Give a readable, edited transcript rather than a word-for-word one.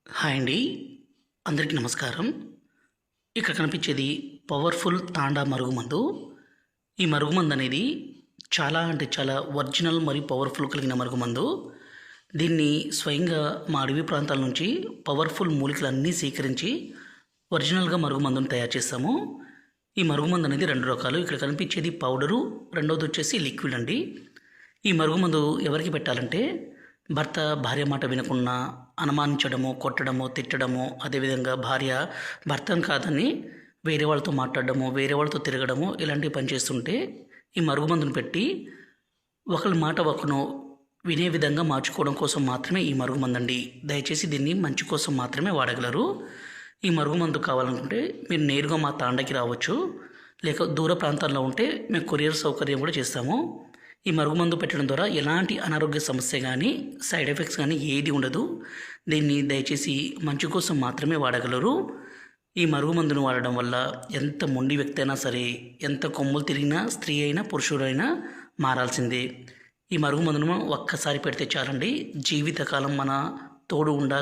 Hi అండి. అందరికీ నమస్కారం. ఇక్కడ కనిపించేది పవర్ఫుల్ తాండా మరుగుమందు. ఈ మరుగుమందు అనేది చాలా అంటే చాలా ఒరిజినల్ మరియు పవర్ఫుల్ కలిగిన మరుగుమందు. దీన్ని స్వయంగా మా అడవి ప్రాంతాల నుంచి పవర్ఫుల్ మూలికలన్నీ సేకరించి ఒరిజినల్గా మరుగుమందును తయారు చేస్తాము. ఈ మరుగుమందు అనేది 2 రకాలు. ఇక్కడ కనిపించేది పౌడరు, రెండవది వచ్చేసి లిక్విడ్ అండి. ఈ మరుగుమందు ఎవరికి పెట్టాలంటే భర్త భార్య మాట వినకుండా అనుమానించడము, కొట్టడము, తిట్టడము, అదేవిధంగా భార్య భర్తను కాదని వేరే వాళ్ళతో మాట్లాడడము, వేరే వాళ్ళతో తిరగడము, ఇలాంటివి పనిచేస్తుంటే ఈ మరుగుమందును పెట్టి ఒకరి మాట ఒకరు వినే విధంగా మార్చుకోవడం కోసం మాత్రమే ఈ మరుగుమందండి. దయచేసి దీన్ని మంచి కోసం మాత్రమే వాడగలరు. ఈ మరుగుమందు కావాలనుకుంటే మీరు నేరుగా మా తాండకి రావచ్చు, లేక దూర ప్రాంతాల్లో ఉంటే మేము కొరియర్ సౌకర్యం కూడా చేస్తాము. ఈ మరుగుమందు పెట్టడం ద్వారా ఎలాంటి అనారోగ్య సమస్య కానీ సైడ్ ఎఫెక్ట్స్ కానీ ఏది ఉండదు. దీన్ని దయచేసి మంచి కోసం మాత్రమే వాడగలరు. ఈ మరుగుమందును వాడడం వల్ల ఎంత మొండి వ్యక్తి అయినా సరే, ఎంత కొమ్ములు తిరిగినా, స్త్రీ అయినా పురుషుడైనా మారాల్సిందే. ఈ మరుగుమందును ఒక్కసారి పెడితే చాలండి, జీవితకాలం మన తోడు ఉండాలి.